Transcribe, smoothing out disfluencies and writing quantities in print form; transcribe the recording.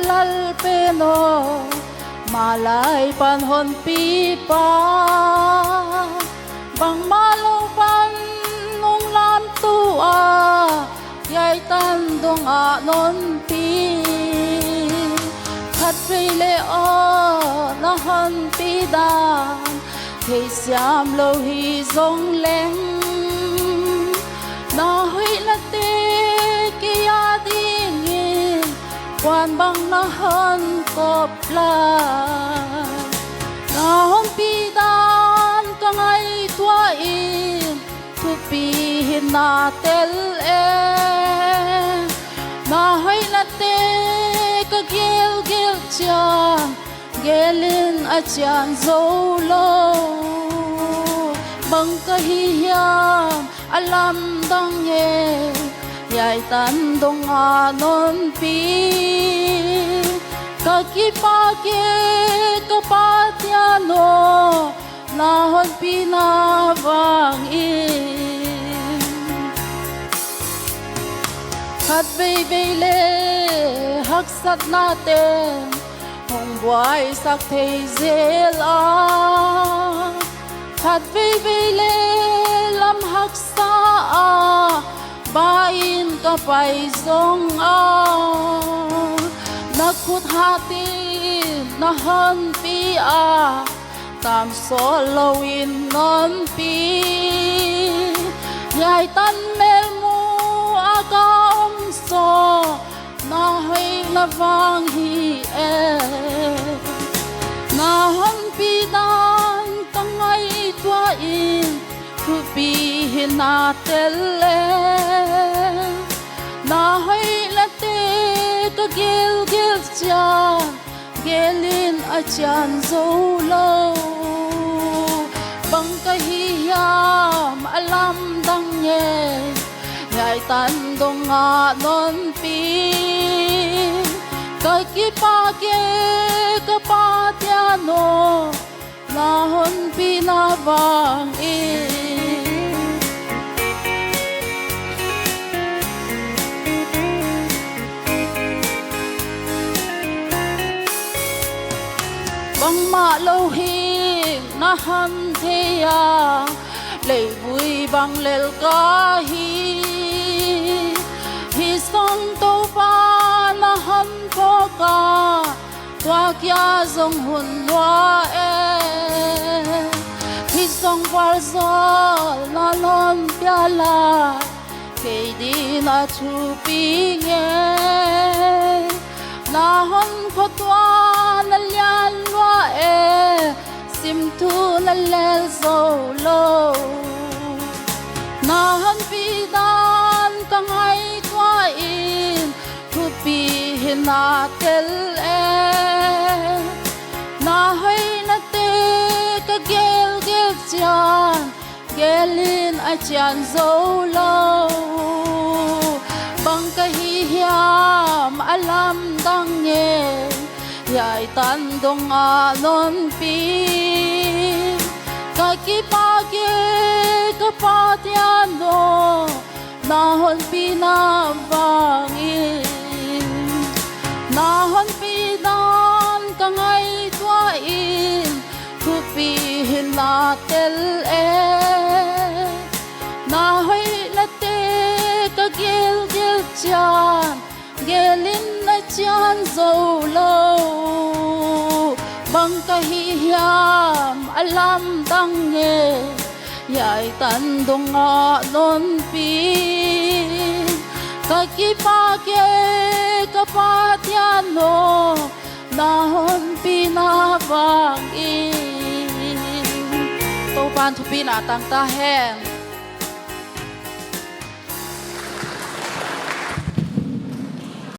lal peno malay panhon pi pa bang malong pan nung lam tua yai tan dong a non pi khát vây lệ o na hon pi dan thầy xiam lâu hi dong leng na hui la te kia din in quan bang na hon cop la na hon pi dan ka ngai tua in thu pi hin na tel e na hui la te ka gel gel chan gelin a chan zo lo bang ka hi hiam alam dang ye yai tan dong a non pi ka ki pa ke ka pa tia no na hon pi na vang in khat vei vei le hak sat na te hong boy sak thei zela khat vei vei le lam hak sa a ba in ka pai zong a na khut ha ti na han pi a tam so lo in non pi yai tan mel mu a ka om so na hoi na vang hi e na han pi dan tang ai tua in thu pi hin na tel le na hoi la te ka gel gel cha gelin a chan zo lo bang ka hi yam alam dang ye yai tan dong a non pi ka ki pa ke ka pa tia no na hon pi na vang in bang ma lo hi na han the ya le vui bang lel ka hi song to pa na han ko ka tua kya zong hun lua e hi song war zo na lon pya la ke di na chu pi nge na hon ko tua na lian lua e sim tu na lel zo lo na han pi dan ka ngai tua in thu pi hin na tel e na hoi na te ka gel gel chan gelin a chan zo lo bang ka hi hiam alam dang ye yai tan dong a non pi ka ki pa ke ka pa tia no na hon pi na vang in na hon pi dan ka ngai tua in thu pi hin na tel e na hoi la te ka gel gel chan gelin na chan zo lo bang ka hi hiam alam dang ye yai tan dong a non pi ka ki pa ke ka pa tia no na hon pi na vang in to pan thu pi na tang ta heng